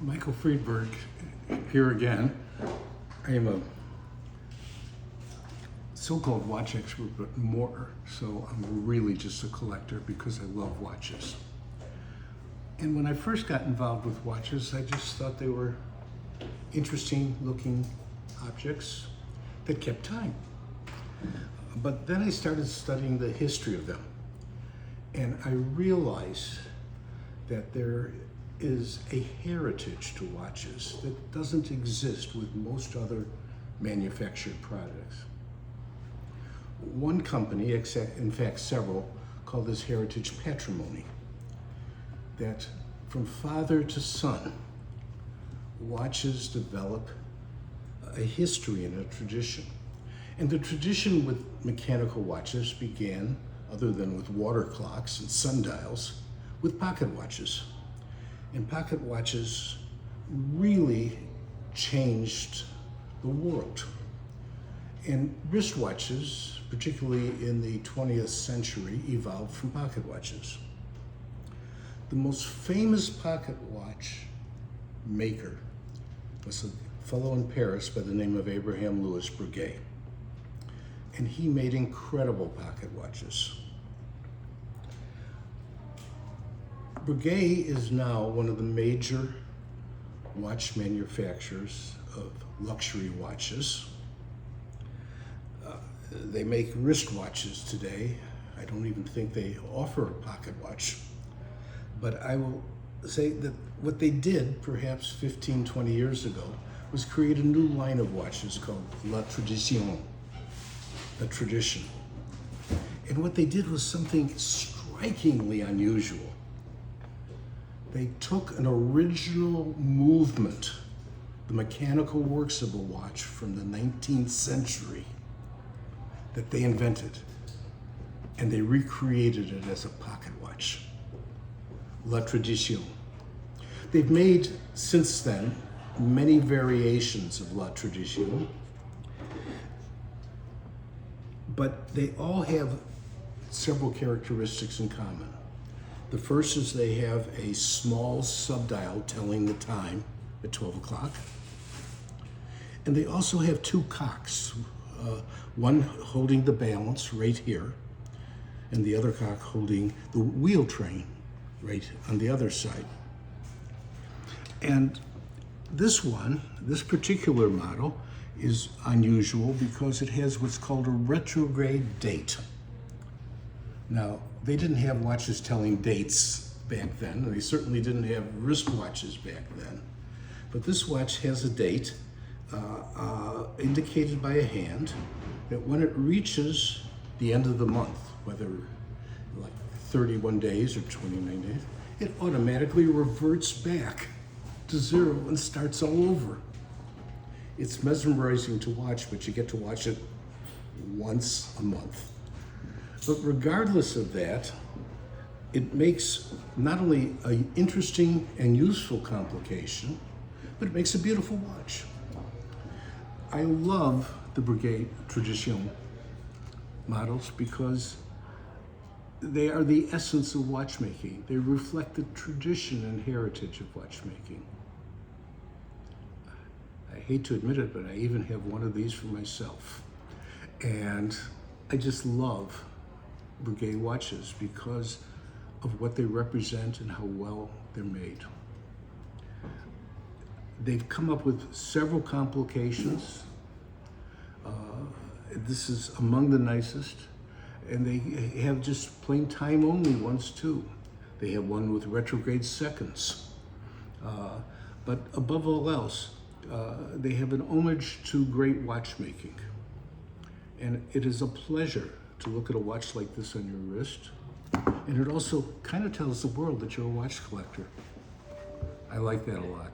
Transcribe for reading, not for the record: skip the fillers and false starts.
Michael Friedberg here again. I am a so-called watch expert, but more. So I'm really just a collector because I love watches. And when I first got involved with watches, I just thought they were interesting looking objects that kept time. But then I started studying the history of them. And I realized that there is a heritage to watches that doesn't exist with most other manufactured products. One company, in fact several, call this heritage patrimony. That from father to son, watches develop a history and a tradition. And the tradition with mechanical watches began, other than with water clocks and sundials, with pocket watches. And pocket watches really changed the world. And wristwatches, particularly in the 20th century, evolved from pocket watches. The most famous pocket watch maker was a fellow in Paris by the name of Abraham Louis Breguet. And he made incredible pocket watches. Breguet is now one of the major watch manufacturers of luxury watches. They make wristwatches today. I don't even think they offer a pocket watch. But I will say that what they did perhaps 15, 20 years ago was create a new line of watches called La Tradition, the tradition. And what they did was something strikingly unusual. They took an original movement, the mechanical works of a watch from the 19th century that they invented, and they recreated it as a pocket watch. La Tradition. They've made, since then, many variations of La Tradition, but they all have several characteristics in common. The first is they have a small subdial telling the time at 12 o'clock. And they also have two cocks, one holding the balance right here, and the other cock holding the wheel train right on the other side. And this particular model is unusual because it has what's called a retrograde date. Now, they didn't have watches telling dates back then, and they certainly didn't have wristwatches back then. But this watch has a date indicated by a hand that when it reaches the end of the month, whether like 31 days or 29 days, it automatically reverts back to zero and starts all over. It's mesmerizing to watch, but you get to watch it once a month. But regardless of that, it makes not only an interesting and useful complication, but it makes a beautiful watch. I love the Breguet Tradition models because they are the essence of watchmaking. They reflect the tradition and heritage of watchmaking. I hate to admit it, but I even have one of these for myself. And I just love Breguet watches because of what they represent and how well they're made. They've come up with several complications. This is among the nicest. And they have just plain time only ones too. They have one with retrograde seconds. But above all else, they have an homage to great watchmaking. And it is a pleasure to look at a watch like this on your wrist. And it also kind of tells the world that you're a watch collector. I like that a lot.